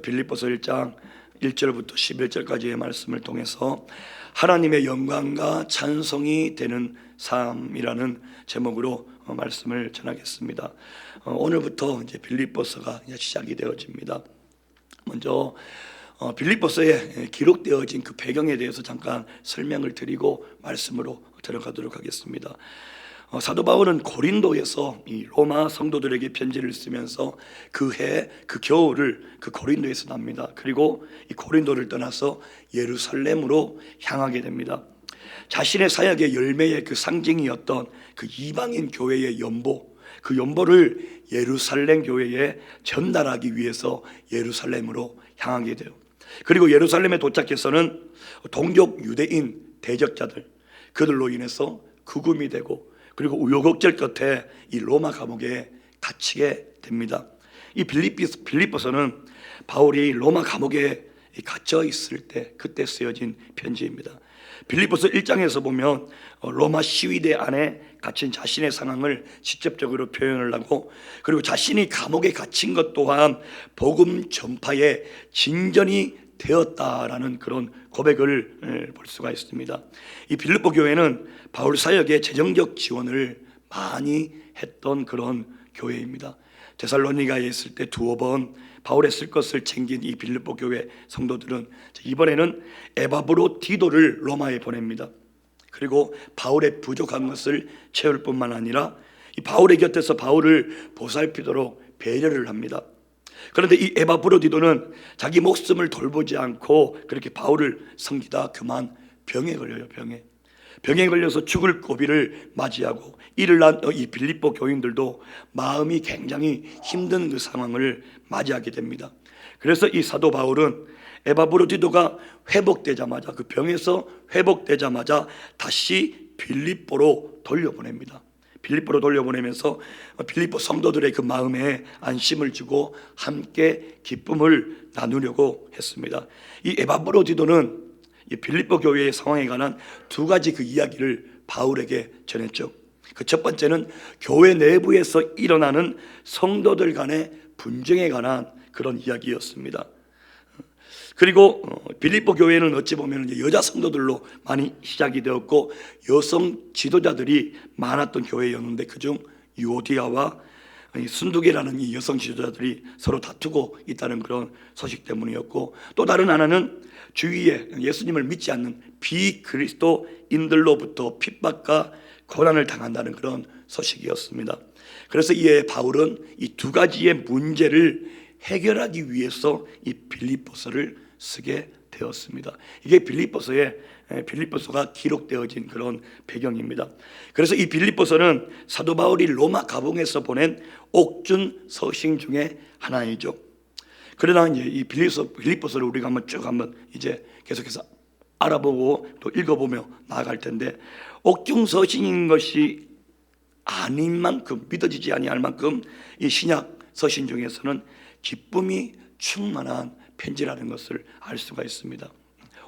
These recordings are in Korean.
빌립보서 1장 1절부터 11절까지의 말씀을 통해서 하나님의 영광과 찬송이 되는 삶이라는 제목으로 말씀을 전하겠습니다. 오늘부터 이제 빌립보서가 시작이 되어집니다. 먼저 빌립보서에 기록되어진 그 배경에 대해서 잠깐 설명을 드리고 말씀으로 들어가도록 하겠습니다. 사도 바울은 고린도에서 이 로마 성도들에게 편지를 쓰면서 그 겨울을 그 고린도에서 납니다. 그리고 이 고린도를 떠나서 예루살렘으로 향하게 됩니다. 자신의 사역의 열매의 그 상징이었던 그 이방인 교회의 연보, 그 연보를 예루살렘 교회에 전달하기 위해서 예루살렘으로 향하게 돼요. 그리고 예루살렘에 도착해서는 동족 유대인 대적자들, 그들로 인해서 구금이 되고, 그리고 우여곡절 끝에 이 로마 감옥에 갇히게 됩니다. 이 빌립보서는 바울이 로마 감옥에 갇혀 있을 때 그때 쓰여진 편지입니다. 빌립보서 1장에서 보면 로마 시위대 안에 갇힌 자신의 상황을 직접적으로 표현을 하고, 그리고 자신이 감옥에 갇힌 것 또한 복음 전파의 진전이 되었다라는 그런 고백을 볼 수가 있습니다. 이 빌립보 교회는 바울 사역에 재정적 지원을 많이 했던 그런 교회입니다. 데살로니가에 있을 때 두어 번 바울의 쓸 것을 챙긴 이 빌립보 교회 성도들은 이번에는 에바브로디도를 로마에 보냅니다. 그리고 바울의 부족한 것을 채울 뿐만 아니라 이 바울의 곁에서 바울을 보살피도록 배려를 합니다. 그런데 이 에바브로디도는 자기 목숨을 돌보지 않고 그렇게 바울을 섬기다 그만 병에 걸려요. 병에 걸려서 죽을 고비를 맞이하고, 이를 난 이 빌립보 교인들도 마음이 굉장히 힘든 그 상황을 맞이하게 됩니다. 그래서 이 사도 바울은 에바브로디도가 회복되자마자, 그 병에서 회복되자마자 다시 빌립보로 돌려보냅니다. 빌립보로 돌려보내면서 빌립보 성도들의 그 마음에 안심을 주고 함께 기쁨을 나누려고 했습니다. 이 에바브로디도는 이 빌립보 교회의 상황에 관한 두 가지 그 이야기를 바울에게 전했죠. 그 첫 번째는 교회 내부에서 일어나는 성도들 간의 분쟁에 관한 그런 이야기였습니다. 그리고 빌립보 교회는 어찌 보면 이제 여자 성도들로 많이 시작이 되었고 여성 지도자들이 많았던 교회였는데, 그중 유오디아와 순두계라는 이 여성 지도자들이 서로 다투고 있다는 그런 소식 때문이었고, 또 다른 하나는 주위에 예수님을 믿지 않는 비그리스도인들로부터 핍박과 고난을 당한다는 그런 소식이었습니다. 그래서 이에 바울은 이 두 가지의 문제를 해결하기 위해서 이 빌립보서를 쓰게 되었습니다. 이게 빌립보서가 기록되어진 그런 배경입니다. 그래서 이 빌립보서는 사도 바울이 로마 감옥에서 보낸 옥중 서신 중에 하나이죠. 그러나 이제 이 빌립보서를 우리가 한번 이제 계속해서 알아보고 또 읽어보며 나아갈 텐데, 옥중 서신인 것이 아닌 만큼, 믿어지지 아니할 만큼 이 신약 서신 중에서는 기쁨이 충만한 편지라는 것을 알 수가 있습니다.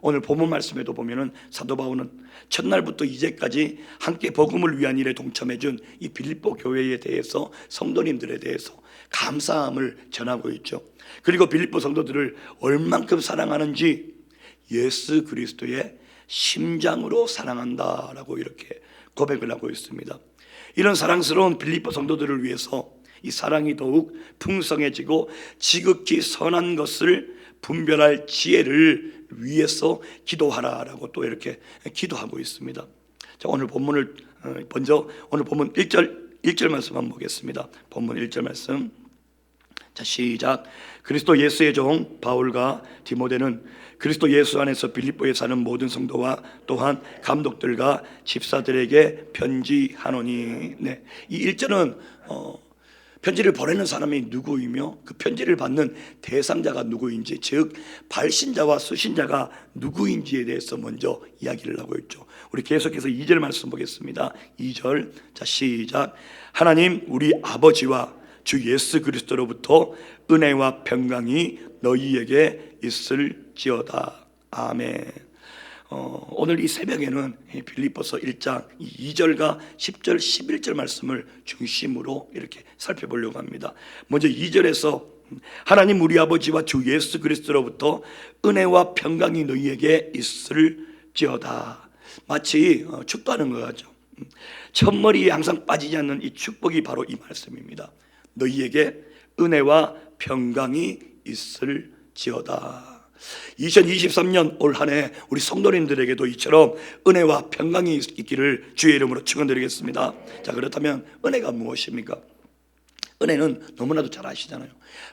오늘 본문 말씀에도 보면은 사도 바울은 첫날부터 이제까지 함께 복음을 위한 일에 동참해 준 이 빌립보 교회에 대해서, 성도님들에 대해서 감사함을 전하고 있죠. 그리고 빌립보 성도들을 얼만큼 사랑하는지 예수 그리스도의 심장으로 사랑한다라고 이렇게 고백을 하고 있습니다. 이런 사랑스러운 빌립보 성도들을 위해서 이 사랑이 더욱 풍성해지고 지극히 선한 것을 분별할 지혜를 위해서 기도하라라고 또 이렇게 기도하고 있습니다. 자, 오늘 본문 1절 말씀 한번 보겠습니다. 본문 1절 말씀. 자, 시작. 그리스도 예수의 종 바울과 디모데는 그리스도 예수 안에서 빌립보에 사는 모든 성도와 또한 감독들과 집사들에게 편지하노니. 네, 이 1절은 편지를 보내는 사람이 누구이며 그 편지를 받는 대상자가 누구인지, 즉 발신자와 수신자가 누구인지에 대해서 먼저 이야기를 하고 있죠. 우리 계속해서 2절 말씀 보겠습니다. 2절. 자, 시작. 하나님 우리 아버지와 주 예수 그리스도로부터 은혜와 평강이 너희에게 있을지어다. 아멘. 오늘 이 새벽에는 빌립보서 1장 2절과 10절, 11절 말씀을 중심으로 이렇게 살펴보려고 합니다. 먼저 2절에서 하나님 우리 아버지와 주 예수 그리스도로부터 은혜와 평강이 너희에게 있을지어다. 마치 축도하는 것 같죠. 첫머리에 항상 빠지지 않는 이 축복이 바로 이 말씀입니다. 너희에게 은혜와 평강이 있을지어다. 2023년 올 한 해 우리 성도님들에게도 이처럼 은혜와 평강이 있기를 주의 이름으로 축원드리겠습니다. 자, 그렇다면 은혜가 무엇입니까? 은혜는 너무나도 잘 아시잖아요.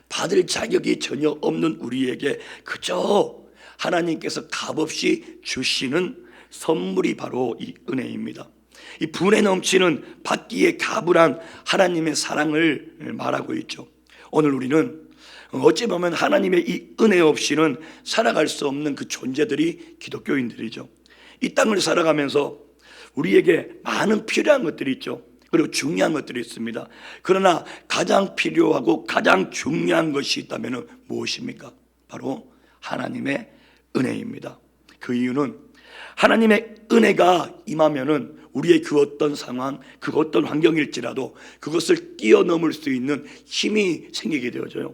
받을 자격이 전혀 없는 우리에게 그저 하나님께서 값없이 주시는 선물이 바로 이 은혜입니다. 이 분에 넘치는 받기에 가불한 하나님의 사랑을 말하고 있죠. 오늘 우리는 어찌 보면 하나님의 이 은혜 없이는 살아갈 수 없는 그 존재들이 기독교인들이죠. 이 땅을 살아가면서 우리에게 많은 필요한 것들이 있죠. 그리고 중요한 것들이 있습니다. 그러나 가장 필요하고 가장 중요한 것이 있다면 무엇입니까? 바로 하나님의 은혜입니다. 그 이유는 하나님의 은혜가 임하면은 우리의 그 어떤 상황, 그 어떤 환경일지라도 그것을 뛰어넘을 수 있는 힘이 생기게 되어져요.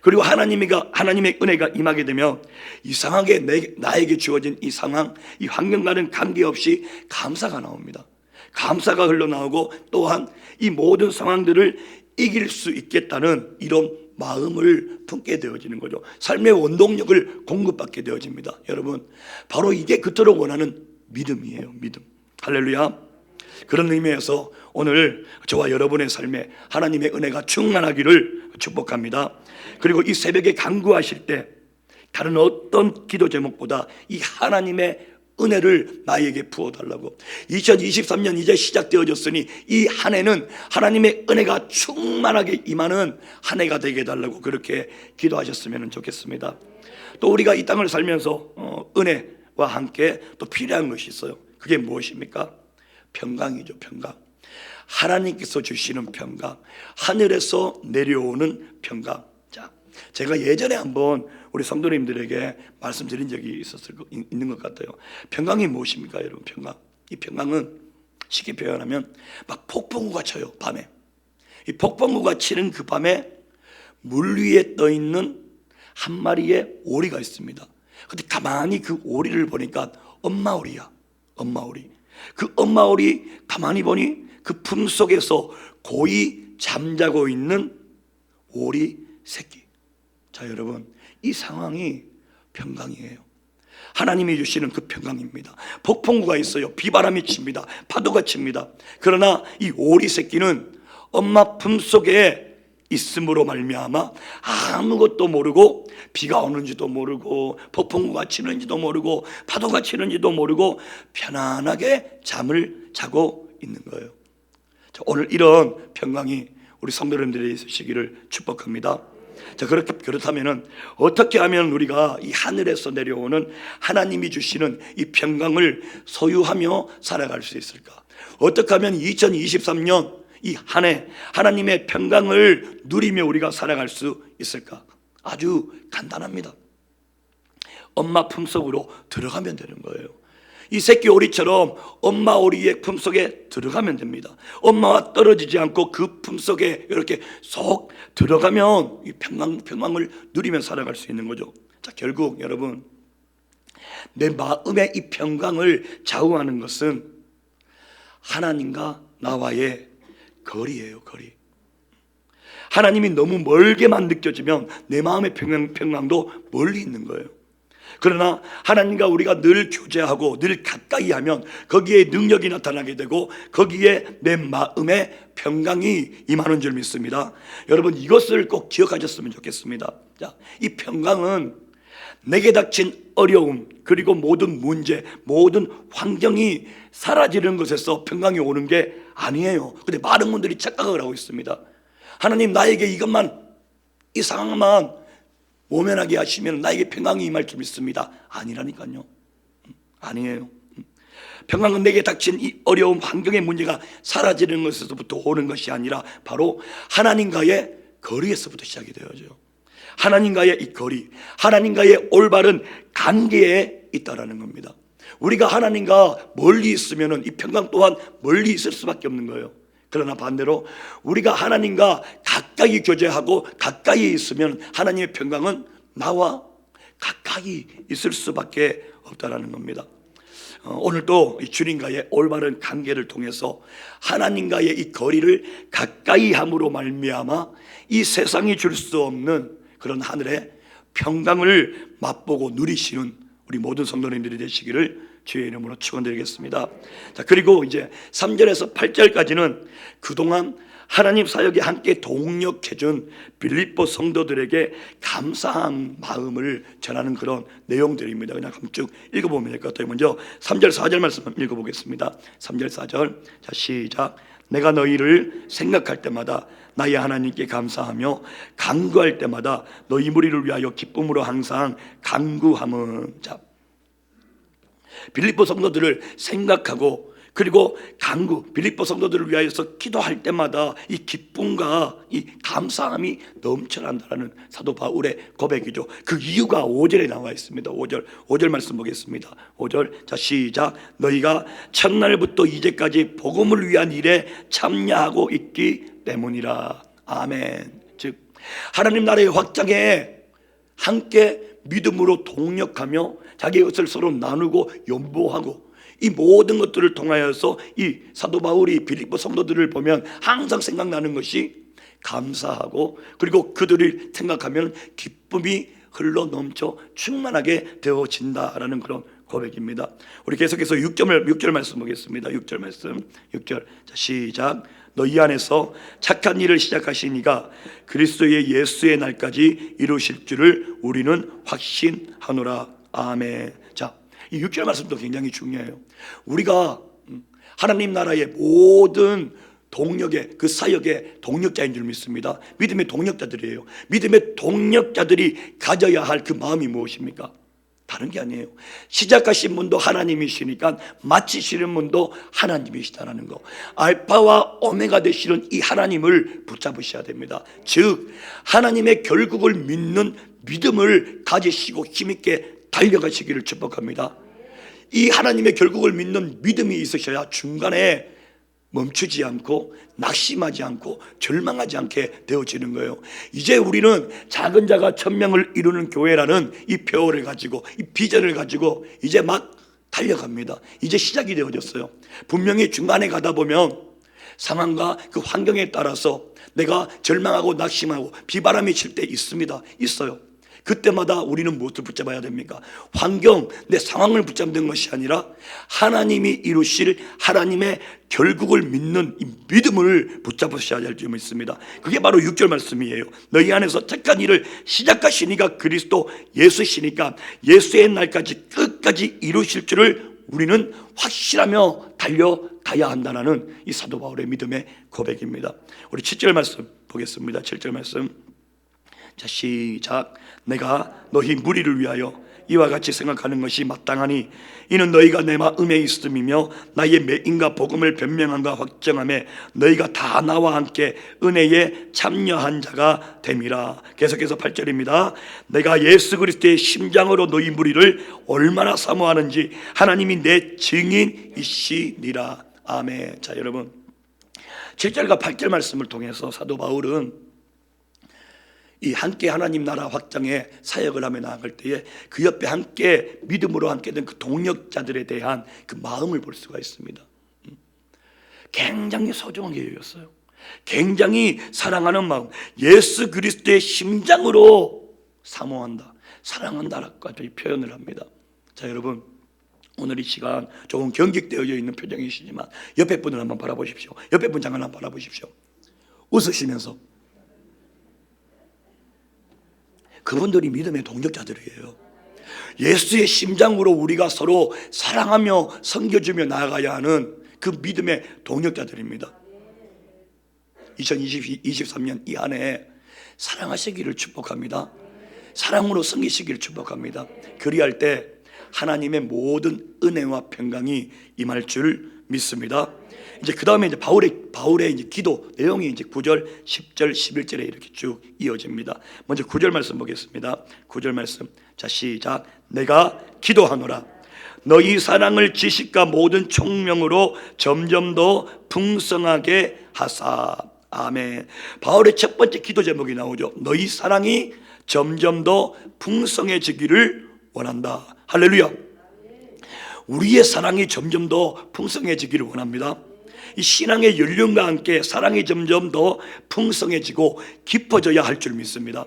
그리고 하나님의 은혜가 임하게 되면 이상하게 나에게 주어진 이 상황, 이 환경과는 관계없이 감사가 나옵니다. 감사가 흘러나오고 또한 이 모든 상황들을 이길 수 있겠다는 이런 마음을 품게 되어지는 거죠. 삶의 원동력을 공급받게 되어집니다. 여러분, 바로 이게 그토록 원하는 믿음이에요. 믿음. 할렐루야. 그런 의미에서 오늘 저와 여러분의 삶에 하나님의 은혜가 충만하기를 축복합니다. 그리고 이 새벽에 간구하실 때 다른 어떤 기도 제목보다 이 하나님의 은혜를 나에게 부어달라고. 2023년 이제 시작되어졌으니 이 한 해는 하나님의 은혜가 충만하게 임하는 한 해가 되게 해달라고 그렇게 기도하셨으면 좋겠습니다. 또 우리가 이 땅을 살면서 은혜와 함께 또 필요한 것이 있어요. 그게 무엇입니까? 평강이죠. 평강. 하나님께서 주시는 평강, 하늘에서 내려오는 평강. 자, 제가 예전에 한번 우리 성도님들에게 말씀드린 적이 있는 것 같아요. 평강이 무엇입니까, 여러분? 평강. 이 평강은 쉽게 표현하면 막 폭풍우가 쳐요, 밤에. 이 폭풍우가 치는 그 밤에 물 위에 떠 있는 한 마리의 오리가 있습니다. 근데 가만히 그 오리를 보니까 엄마 오리야. 엄마 오리. 그 엄마 오리 가만히 보니 그 품 속에서 고이 잠자고 있는 오리 새끼. 자, 여러분, 이 상황이 평강이에요. 하나님이 주시는 그 평강입니다. 폭풍우가 있어요. 비바람이 칩니다. 파도가 칩니다. 그러나 이 오리 새끼는 엄마 품 속에 있음으로 말미암아 아무것도 모르고 비가 오는지도 모르고 폭풍우가 치는지도 모르고 파도가 치는지도 모르고 편안하게 잠을 자고 있는 거예요. 자, 오늘 이런 평강이 우리 성도님들이 있으시기를 축복합니다. 자, 그렇다면은 어떻게 하면 우리가 이 하늘에서 내려오는 하나님이 주시는 이 평강을 소유하며 살아갈 수 있을까? 어떻게 하면 2023년 이 한 해 하나님의 평강을 누리며 우리가 살아갈 수 있을까? 아주 간단합니다. 엄마 품속으로 들어가면 되는 거예요. 이 새끼 오리처럼 엄마 오리의 품속에 들어가면 됩니다. 엄마와 떨어지지 않고 그 품속에 이렇게 쏙 들어가면 이 평강을 누리며 살아갈 수 있는 거죠. 자, 결국 여러분, 내 마음의 이 평강을 좌우하는 것은 하나님과 나와의 거리예요. 거리. 하나님이 너무 멀게만 느껴지면 내 마음의 평강도 멀리 있는 거예요. 그러나 하나님과 우리가 늘 교제하고 늘 가까이 하면 거기에 능력이 나타나게 되고 거기에 내 마음의 평강이 임하는 줄 믿습니다. 여러분, 이것을 꼭 기억하셨으면 좋겠습니다. 자, 이 평강은 내게 닥친 어려움 그리고 모든 문제, 모든 환경이 사라지는 것에서 평강이 오는 게 아니에요. 근데 많은 분들이 착각을 하고 있습니다. 하나님, 나에게 이것만, 이 상황만 모면하게 하시면 나에게 평강이 임할 줄 믿습니다. 아니라니까요. 아니에요. 평강은 내게 닥친 이 어려움, 환경의 문제가 사라지는 것에서부터 오는 것이 아니라 바로 하나님과의 거리에서부터 시작이 되어져요. 하나님과의 이 거리, 하나님과의 올바른 관계에 있다라는 겁니다. 우리가 하나님과 멀리 있으면 이 평강 또한 멀리 있을 수밖에 없는 거예요. 그러나 반대로 우리가 하나님과 가까이 교제하고 가까이 있으면 하나님의 평강은 나와 가까이 있을 수밖에 없다라는 겁니다. 오늘도 이 주님과의 올바른 관계를 통해서 하나님과의 이 거리를 가까이 함으로 말미암아 이 세상이 줄 수 없는 그런 하늘의 평강을 맛보고 누리시는 우리 모든 성도님들이 되시기를 주의 이름으로 축원드리겠습니다. 자, 그리고 이제 3절에서 8절까지는 그동안 하나님 사역에 함께 동력해준 빌립보 성도들에게 감사한 마음을 전하는 그런 내용들입니다. 그냥 한번 쭉 읽어보면 될 것 같아요. 먼저 3절 4절 말씀 읽어보겠습니다. 3절 4절 자 시작. 내가 너희를 생각할 때마다 나의 하나님께 감사하며 간구할 때마다 너희 무리를 위하여 기쁨으로 항상 간구함은. 자, 빌립보 성도들을 생각하고 그리고 간구, 빌립보 성도들을 위하여서 기도할 때마다 이 기쁨과 이 감사함이 넘쳐난다는 사도 바울의 고백이죠. 그 이유가 5절에 나와 있습니다. 5절 말씀 보겠습니다. 5절 자 시작. 너희가 첫날부터 이제까지 복음을 위한 일에 참여하고 있기 때문이라. 아멘. 즉 하나님 나라의 확장에 함께 믿음으로 동력하며 자기의 것을 서로 나누고 연보하고 이 모든 것들을 통하여서 이 사도 바울이 빌립보 성도들을 보면 항상 생각나는 것이 감사하고 그리고 그들을 생각하면 기쁨이 흘러 넘쳐 충만하게 되어진다라는 그런 고백입니다. 우리 계속해서 6절 말씀 보겠습니다. 6절 말씀 6절 자 시작. 너희 안에서 착한 일을 시작하시니가 그리스도의 예수의 날까지 이루실 줄을 우리는 확신하노라. 아멘. 자, 이 6절 말씀도 굉장히 중요해요. 우리가 하나님 나라의 모든 동력의 그 사역의 동력자인 줄 믿습니다. 믿음의 동력자들이에요. 믿음의 동력자들이 가져야 할 그 마음이 무엇입니까? 다른 게 아니에요. 시작하신 분도 하나님이시니까 마치시는 분도 하나님이시다라는 거. 알파와 오메가 되시는 이 하나님을 붙잡으셔야 됩니다. 즉 하나님의 결국을 믿는 믿음을 가지시고 힘있게 달려가시기를 축복합니다. 이 하나님의 결국을 믿는 믿음이 있으셔야 중간에 멈추지 않고 낙심하지 않고 절망하지 않게 되어지는 거예요. 이제 우리는 작은 자가 1000명을 이루는 교회라는 이 표어를 가지고 이 비전을 가지고 이제 막 달려갑니다. 이제 시작이 되어졌어요. 분명히 중간에 가다 보면 상황과 그 환경에 따라서 내가 절망하고 낙심하고 비바람이 칠 때 있어요. 그때마다 우리는 무엇을 붙잡아야 됩니까? 환경, 내 상황을 붙잡는 것이 아니라 하나님이 이루실 하나님의 결국을 믿는 이 믿음을 붙잡으셔야 할 점이 있습니다. 그게 바로 6절 말씀이에요. 너희 안에서 착한 일을 시작하시니가 그리스도 예수시니까 예수의 날까지 끝까지 이루실 줄을 우리는 확실하며 달려가야 한다는 이 사도 바울의 믿음의 고백입니다. 우리 7절 말씀 보겠습니다. 7절 말씀 자 시작. 내가 너희 무리를 위하여 이와 같이 생각하는 것이 마땅하니 이는 너희가 내 마음에 있음이며 나의 매인과 복음을 변명함과 확정함에 너희가 다 나와 함께 은혜에 참여한 자가 됨이라. 계속해서 8절입니다. 내가 예수 그리스도의 심장으로 너희 무리를 얼마나 사모하는지 하나님이 내 증인이시니라. 아멘. 자 여러분 7절과 8절 말씀을 통해서 사도 바울은 이 함께 하나님 나라 확장에 사역을 하며 나아갈 때에 그 옆에 함께 믿음으로 함께 된 그 동력자들에 대한 그 마음을 볼 수가 있습니다. 굉장히 소중한 교회였어요. 굉장히 사랑하는 마음, 예수 그리스도의 심장으로 사모한다, 사랑한다라고까지 표현을 합니다. 자 여러분 오늘 이 시간 조금 경직되어 있는 표정이시지만 옆에 분을 한번 바라보십시오. 옆에 분 잠깐 한번 바라보십시오. 웃으시면서. 그분들이 믿음의 동력자들이에요. 예수의 심장으로 우리가 서로 사랑하며 섬겨주며 나아가야 하는 그 믿음의 동력자들입니다. 2023년 이 한 해 사랑하시기를 축복합니다. 사랑으로 섬기시기를 축복합니다. 그리할 때 하나님의 모든 은혜와 평강이 임할 줄 믿습니다. 이제 그 다음에 이제 바울의 이제 기도 내용이 이제 9절, 10절, 11절에 이렇게 쭉 이어집니다. 먼저 9절 말씀 보겠습니다. 9절 말씀. 자, 시작. 내가 기도하노라. 너희 사랑을 지식과 모든 총명으로 점점 더 풍성하게 하사. 아멘. 바울의 첫 번째 기도 제목이 나오죠. 너희 사랑이 점점 더 풍성해지기를 원한다. 할렐루야. 우리의 사랑이 점점 더 풍성해지기를 원합니다. 이 신앙의 연륜과 함께 사랑이 점점 더 풍성해지고 깊어져야 할 줄 믿습니다.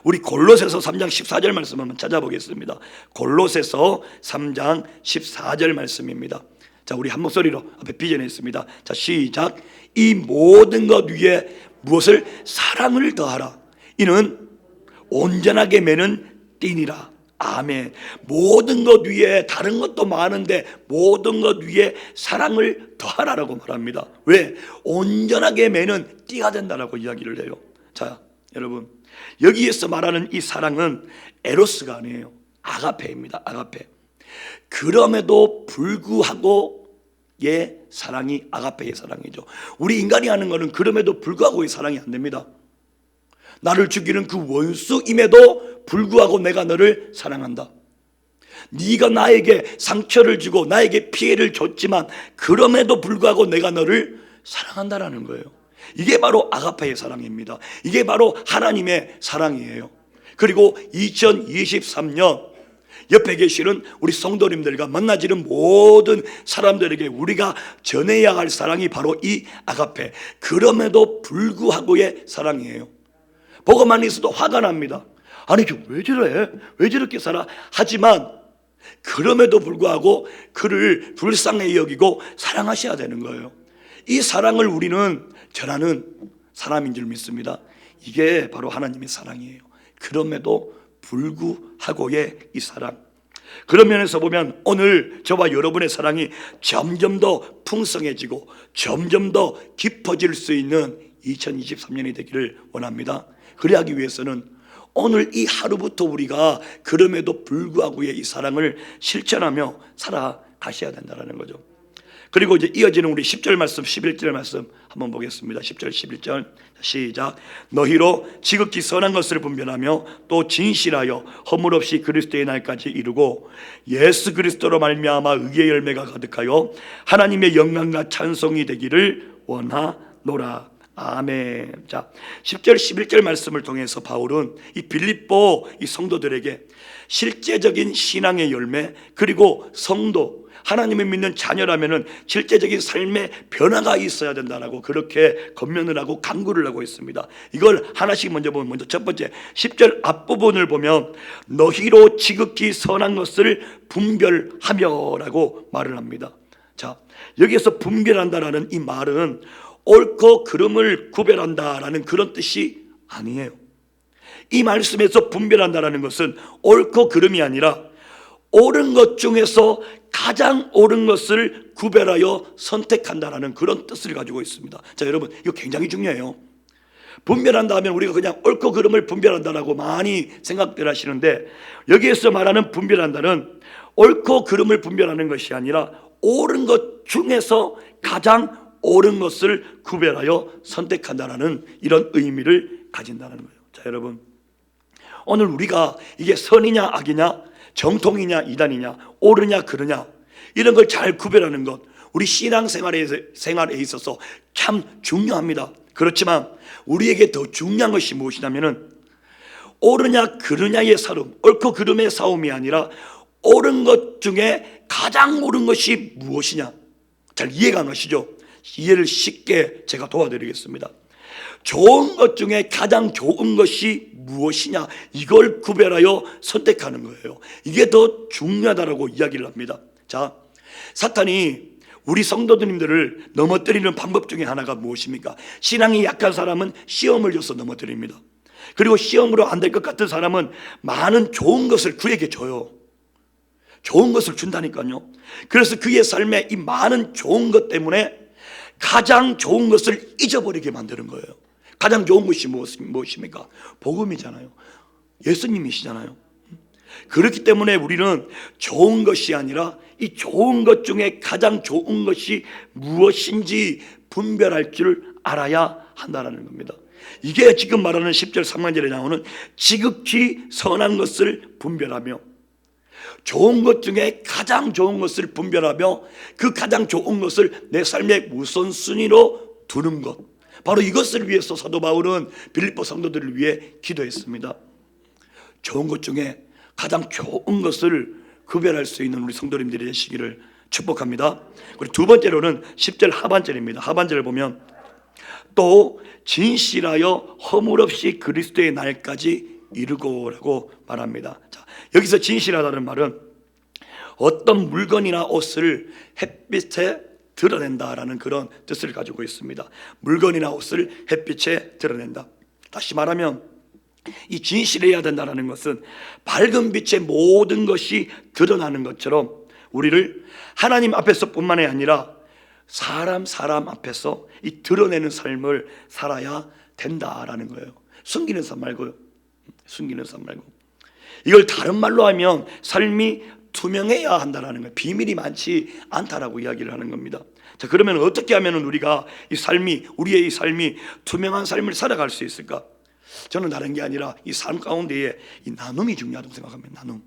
우리 골로새서 3장 14절 말씀 한번 찾아보겠습니다. 골로새서 3장 14절 말씀입니다. 자, 우리 한 목소리로 앞에 빚어냈습니다. 자, 시작. 이 모든 것 위에 무엇을? 사랑을 더하라. 이는 온전하게 매는 띠니라. 아멘. 모든 것 위에, 다른 것도 많은데 모든 것 위에 사랑을 더하라라고 말합니다. 왜? 온전하게 매는 띠가 된다라고 이야기를 해요. 자, 여러분, 여기에서 말하는 이 사랑은 에로스가 아니에요. 아가페입니다. 아가페. 그럼에도 불구하고 의 사랑이 아가페의 사랑이죠. 우리 인간이 하는 것은 그럼에도 불구하고의 사랑이 안 됩니다. 나를 죽이는 그 원수임에도 불구하고 내가 너를 사랑한다. 네가 나에게 상처를 주고 나에게 피해를 줬지만 그럼에도 불구하고 내가 너를 사랑한다라는 거예요. 이게 바로 아가페의 사랑입니다. 이게 바로 하나님의 사랑이에요. 그리고 2023년 옆에 계시는 우리 성도님들과 만나지는 모든 사람들에게 우리가 전해야 할 사랑이 바로 이 아가페, 그럼에도 불구하고의 사랑이에요. 보고만 있어도 화가 납니다. 아니 왜 저래? 왜 저렇게 살아? 하지만 그럼에도 불구하고 그를 불쌍히 여기고 사랑하셔야 되는 거예요. 이 사랑을 우리는 전하는 사람인 줄 믿습니다. 이게 바로 하나님의 사랑이에요. 그럼에도 불구하고의 이 사랑. 그런 면에서 보면 오늘 저와 여러분의 사랑이 점점 더 풍성해지고 점점 더 깊어질 수 있는 2023년이 되기를 원합니다. 그래야하기 위해서는 오늘 이 하루부터 우리가 그럼에도 불구하고의 이 사랑을 실천하며 살아가셔야 된다는 거죠. 그리고 이제 이어지는 우리 10절 말씀, 11절 말씀 한번 보겠습니다. 10절, 11절 시작. 너희로 지극히 선한 것을 분별하며 또 진실하여 허물 없이 그리스도의 날까지 이루고 예수 그리스도로 말미암아 의의 열매가 가득하여 하나님의 영광과 찬송이 되기를 원하노라. 아멘. 자, 10절 11절 말씀을 통해서 바울은 이 빌립보 이 성도들에게 실제적인 신앙의 열매, 그리고 성도 하나님을 믿는 자녀라면은 실제적인 삶의 변화가 있어야 된다라고 그렇게 권면을 하고 강구를 하고 있습니다. 이걸 하나씩 먼저 보면, 먼저 첫 번째 10절 앞부분을 보면 너희로 지극히 선한 것을 분별하며라고 말을 합니다. 자, 여기에서 분별한다라는 이 말은 옳고 그름을 구별한다라는 그런 뜻이 아니에요. 이 말씀에서 분별한다라는 것은 옳고 그름이 아니라 옳은 것 중에서 가장 옳은 것을 구별하여 선택한다라는 그런 뜻을 가지고 있습니다. 자, 여러분, 이거 굉장히 중요해요. 분별한다 하면 우리가 그냥 옳고 그름을 분별한다라고 많이 생각들 하시는데, 여기에서 말하는 분별한다는 옳고 그름을 분별하는 것이 아니라 옳은 것 중에서 가장 옳은 것을 구별하여 선택한다라는 이런 의미를 가진다는 거예요. 자, 여러분, 오늘 우리가 이게 선이냐 악이냐, 정통이냐 이단이냐, 옳으냐 그르냐, 이런 걸 잘 구별하는 것, 우리 신앙생활에 있어서 참 중요합니다. 그렇지만 우리에게 더 중요한 것이 무엇이냐면은 옳으냐 그르냐의 싸움, 옳고 그름의 싸움이 아니라 옳은 것 중에 가장 옳은 것이 무엇이냐. 잘 이해가 안 가시죠? 이해를 쉽게 제가 도와드리겠습니다. 좋은 것 중에 가장 좋은 것이 무엇이냐, 이걸 구별하여 선택하는 거예요. 이게 더 중요하다라고 이야기를 합니다. 자, 사탄이 우리 성도님들을 넘어뜨리는 방법 중에 하나가 무엇입니까? 신앙이 약한 사람은 시험을 줘서 넘어뜨립니다. 그리고 시험으로 안 될 것 같은 사람은 많은 좋은 것을 그에게 줘요. 좋은 것을 준다니까요. 그래서 그의 삶에 이 많은 좋은 것 때문에 가장 좋은 것을 잊어버리게 만드는 거예요. 가장 좋은 것이 무엇입니까? 복음이잖아요. 예수님이시잖아요. 그렇기 때문에 우리는 좋은 것이 아니라 이 좋은 것 중에 가장 좋은 것이 무엇인지 분별할 줄 알아야 한다는 겁니다. 이게 지금 말하는 10절 상반절에 나오는 지극히 선한 것을 분별하며, 좋은 것 중에 가장 좋은 것을 분별하며 그 가장 좋은 것을 내 삶의 우선순위로 두는 것, 바로 이것을 위해서 사도 바울은 빌립보 성도들을 위해 기도했습니다. 좋은 것 중에 가장 좋은 것을 구별할 수 있는 우리 성도님들이 되시기를 축복합니다. 그리고 두 번째로는 10절 하반절입니다. 하반절을 보면 또 진실하여 허물 없이 그리스도의 날까지 이루고라고 말합니다. 자, 여기서 진실하다는 말은 어떤 물건이나 옷을 햇빛에 드러낸다라는 그런 뜻을 가지고 있습니다. 물건이나 옷을 햇빛에 드러낸다. 다시 말하면 이 진실해야 된다는 것은 밝은 빛의 모든 것이 드러나는 것처럼 우리를 하나님 앞에서뿐만이 아니라 사람 앞에서 이 드러내는 삶을 살아야 된다라는 거예요. 숨기는 삶 말고요. 숨기는 삶 말고. 이걸 다른 말로 하면 삶이 투명해야 한다라는 거예요. 비밀이 많지 않다라고 이야기를 하는 겁니다. 자, 그러면 어떻게 하면 우리가 우리의 이 삶이 투명한 삶을 살아갈 수 있을까? 저는 다른 게 아니라 이 삶 가운데에 이 나눔이 중요하다고 생각합니다. 나눔.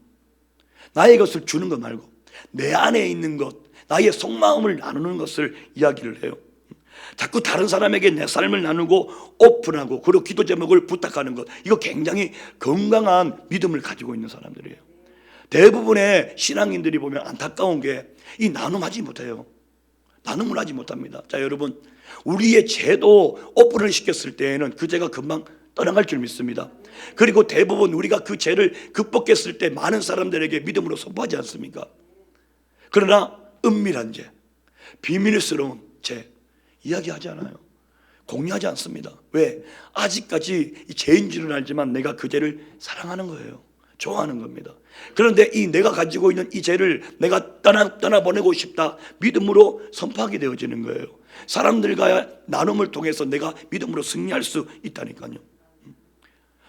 나의 것을 주는 것 말고 내 안에 있는 것, 나의 속마음을 나누는 것을 이야기를 해요. 자꾸 다른 사람에게 내 삶을 나누고 오픈하고 그리고 기도 제목을 부탁하는 것, 이거 굉장히 건강한 믿음을 가지고 있는 사람들이에요. 대부분의 신앙인들이 보면 안타까운 게 이 나눔하지 못해요. 나눔을 하지 못합니다. 자, 여러분, 우리의 죄도 오픈을 시켰을 때에는 그 죄가 금방 떠나갈 줄 믿습니다. 그리고 대부분 우리가 그 죄를 극복했을 때 많은 사람들에게 믿음으로 선포하지 않습니까? 그러나 은밀한 죄, 비밀스러운 죄 이야기하지 않아요. 공유하지 않습니다. 왜? 아직까지 이 죄인 줄은 알지만 내가 그 죄를 사랑하는 거예요. 좋아하는 겁니다. 그런데 이 내가 가지고 있는 이 죄를 내가 떠나보내고 싶다, 믿음으로 선포하게 되어지는 거예요. 사람들과의 나눔을 통해서 내가 믿음으로 승리할 수 있다니까요.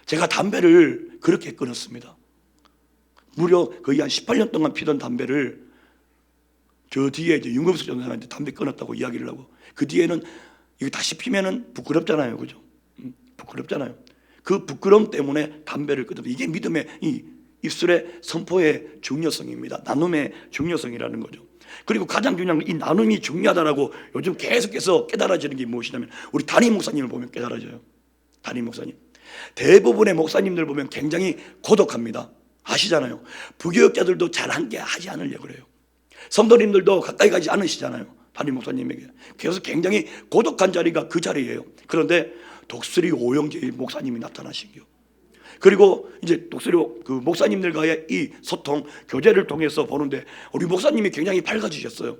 제가 담배를 그렇게 끊었습니다. 무려 거의 한 18년 동안 피던 담배를 저 뒤에 이제 윤금숙 전사님한테 담배 끊었다고 이야기를 하고, 그 뒤에는 이거 다시 피면은 부끄럽잖아요. 그죠? 부끄럽잖아요. 그 부끄러움 때문에 담배를 끊었다. 이게 믿음의 이 입술의 선포의 중요성입니다. 나눔의 중요성이라는 거죠. 그리고 가장 중요한 건 이 나눔이 중요하다라고 요즘 계속해서 깨달아지는 게 무엇이냐면 우리 담임 목사님을 보면 깨달아져요. 담임 목사님. 대부분의 목사님들 보면 굉장히 고독합니다. 아시잖아요. 부교육자들도 잘 함께 하지 않으려고 그래요. 성도님들도 가까이 가지 않으시잖아요. 담임 목사님에게. 그래서 굉장히 고독한 자리가 그 자리예요. 그런데 독수리 오영재 목사님이 나타나시고요. 그리고 이제 독수리 그 목사님들과의 이 소통, 교제를 통해서 보는데 우리 목사님이 굉장히 밝아지셨어요.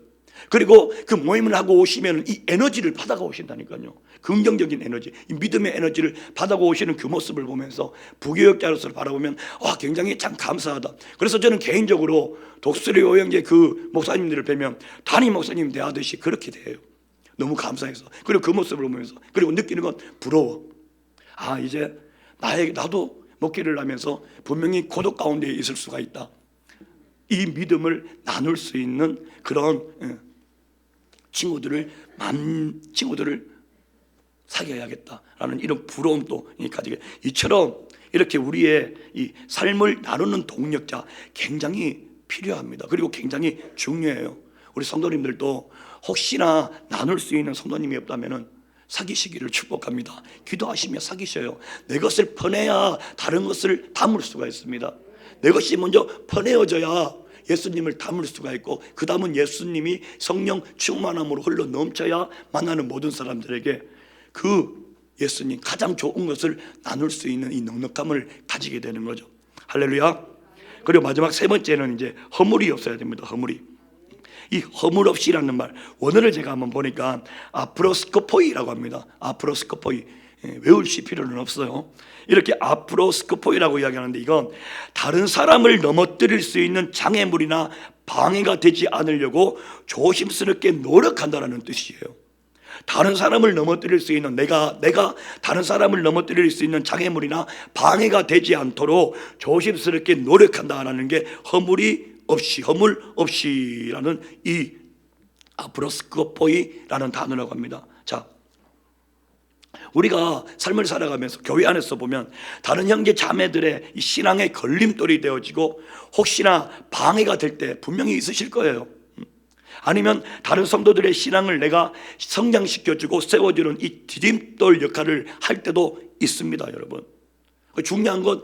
그리고 그 모임을 하고 오시면 이 에너지를 받아가 오신다니까요. 긍정적인 에너지, 이 믿음의 에너지를 받아가 오시는 그 모습을 보면서 부교육자로서 바라보면 굉장히 참 감사하다. 그래서 저는 개인적으로 독수리 오영재 그 목사님들을 뵈면 담임 목사님 대하듯이 그렇게 돼요. 너무 감사해서. 그리고 그 모습을 보면서, 그리고 느끼는 건 부러워. 이제 나도 목회를 하면서 분명히 고독 가운데 있을 수가 있다. 이 믿음을 나눌 수 있는 그런 친구들을 사귀어야겠다라는 이런 부러움도 가지게. 이처럼 이렇게 우리의 이 삶을 나누는 동력자 굉장히 필요합니다. 그리고 굉장히 중요해요. 우리 성도님들도 혹시나 나눌 수 있는 성도님이 없다면은 사귀시기를 축복합니다. 기도하시며 사귀셔요. 내 것을 퍼내야 다른 것을 담을 수가 있습니다. 내 것이 먼저 퍼내어져야 예수님을 담을 수가 있고, 그 다음은 예수님이 성령 충만함으로 흘러 넘쳐야 만나는 모든 사람들에게 그 예수님 가장 좋은 것을 나눌 수 있는 이 넉넉함을 가지게 되는 거죠. 할렐루야. 그리고 마지막 세 번째는 이제 허물이 없어야 됩니다. 허물이. 이 허물 없이라는 말, 원어를 제가 한번 보니까 아프로스코포이라고 합니다. 아프로스코포이. 외우실 필요는 없어요. 이렇게 아프로스코포이라고 이야기하는데, 이건 다른 사람을 넘어뜨릴 수 있는 장애물이나 방해가 되지 않으려고 조심스럽게 노력한다는 뜻이에요. 다른 사람을 넘어뜨릴 수 있는 내가 다른 사람을 넘어뜨릴 수 있는 장애물이나 방해가 되지 않도록 조심스럽게 노력한다는 게 허물 없이라는 이 아프로스코포이라는 단어라고 합니다. 자, 우리가 삶을 살아가면서 교회 안에서 보면 다른 형제 자매들의 이 신앙의 걸림돌이 되어지고 혹시나 방해가 될 때 분명히 있으실 거예요. 아니면 다른 성도들의 신앙을 내가 성장시켜주고 세워주는 이 디딤돌 역할을 할 때도 있습니다, 여러분. 중요한 건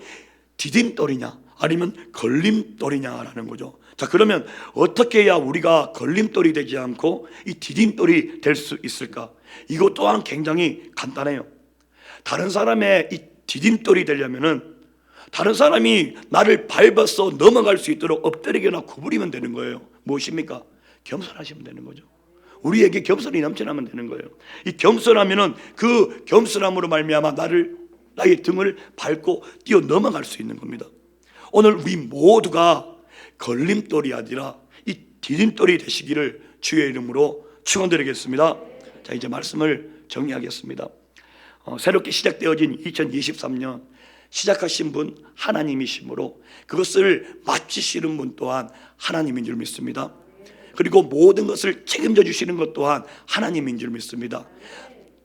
디딤돌이냐 아니면 걸림돌이냐라는 거죠. 자, 그러면 어떻게 해야 우리가 걸림돌이 되지 않고 이 디딤돌이 될 수 있을까? 이것 또한 굉장히 간단해요. 다른 사람의 이 디딤돌이 되려면은 다른 사람이 나를 밟아서 넘어갈 수 있도록 엎드리거나 구부리면 되는 거예요. 무엇입니까? 겸손하시면 되는 거죠. 우리에게 겸손이 넘쳐나면 되는 거예요. 이 겸손하면은 그 겸손함으로 말미암아 나의 등을 밟고 뛰어 넘어갈 수 있는 겁니다. 오늘 우리 모두가 걸림돌이 아니라 이 디딤돌이 되시기를 주의 이름으로 축원드리겠습니다. 자, 이제 말씀을 정리하겠습니다. 새롭게 시작되어진 2023년 시작하신 분 하나님이시므로 그것을 마치시는 분 또한 하나님인 줄 믿습니다. 그리고 모든 것을 책임져 주시는 것 또한 하나님인 줄 믿습니다.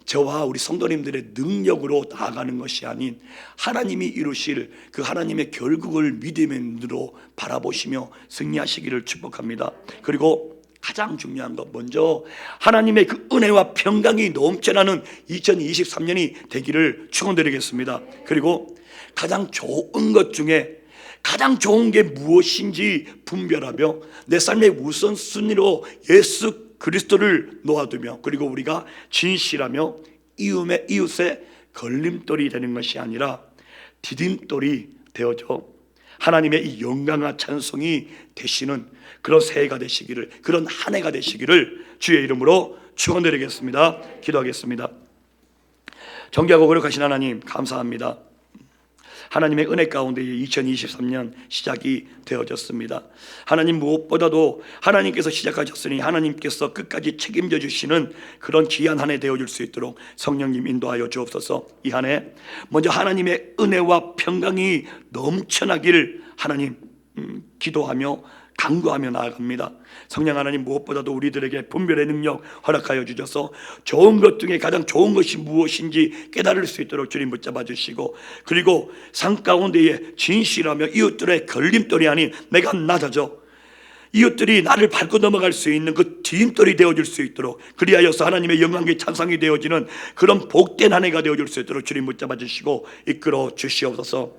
저와 우리 성도님들의 능력으로 나아가는 것이 아닌 하나님이 이루실 그 하나님의 결국을 믿음의 눈으로 바라보시며 승리하시기를 축복합니다. 그리고 가장 중요한 것, 먼저 하나님의 그 은혜와 평강이 넘쳐나는 2023년이 되기를 축원드리겠습니다. 그리고 가장 좋은 것 중에 가장 좋은 게 무엇인지 분별하며 내 삶의 우선순위로 예수 그리스도를 놓아두며, 그리고 우리가 진실하며 이웃의 걸림돌이 되는 것이 아니라 디딤돌이 되어져 하나님의 이 영광과 찬송이 되시는 그런 새해가 되시기를, 그런 한 해가 되시기를 주의 이름으로 축원드리겠습니다. 기도하겠습니다. 존귀하고 거룩하신 하나님, 감사합니다. 하나님의 은혜 가운데 2023년 시작이 되어졌습니다. 하나님, 무엇보다도 하나님께서 시작하셨으니 하나님께서 끝까지 책임져 주시는 그런 귀한 한 해 되어줄 수 있도록 성령님 인도하여 주옵소서. 이 한 해 먼저 하나님의 은혜와 평강이 넘쳐나기를 하나님 기도하며 간구하며 나아갑니다. 성령 하나님, 무엇보다도 우리들에게 분별의 능력 허락하여 주셔서 좋은 것 중에 가장 좋은 것이 무엇인지 깨달을 수 있도록 주님 붙잡아 주시고, 그리고 삶 가운데에 진실하며 이웃들의 걸림돌이 아닌 내가 낮아져 이웃들이 나를 밟고 넘어갈 수 있는 그 디딤돌이 되어줄 수 있도록, 그리하여서 하나님의 영광의 찬상이 되어지는 그런 복된 한 해가 되어줄 수 있도록 주님 붙잡아 주시고 이끌어 주시옵소서.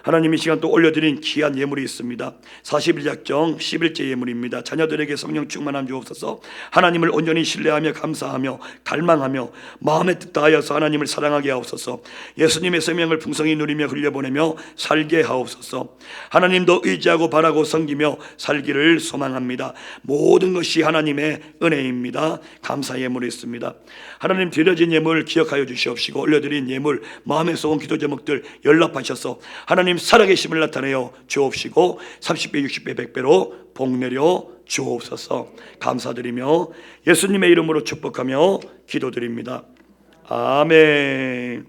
하나님, 이 시간 또 올려드린 귀한 예물이 있습니다. 41작정 11제 예물입니다. 자녀들에게 성령 충만함 주옵소서. 하나님을 온전히 신뢰하며 감사하며 갈망하며 마음의 뜻 다하여서 하나님을 사랑하게 하옵소서. 예수님의 생명을 풍성히 누리며 흘려보내며 살게 하옵소서. 하나님도 의지하고 바라고 섬기며 살기를 소망합니다. 모든 것이 하나님의 은혜입니다. 감사 예물이 있습니다. 하나님, 드려진 예물 기억하여 주시옵시고 올려드린 예물, 마음의 소원, 기도 제목들 연락하셔서 하나님 살아계심을 나타내어 주옵시고 30배 60배 100배로 복내려 주옵소서. 감사드리며 예수님의 이름으로 축복하며 기도드립니다. 아멘.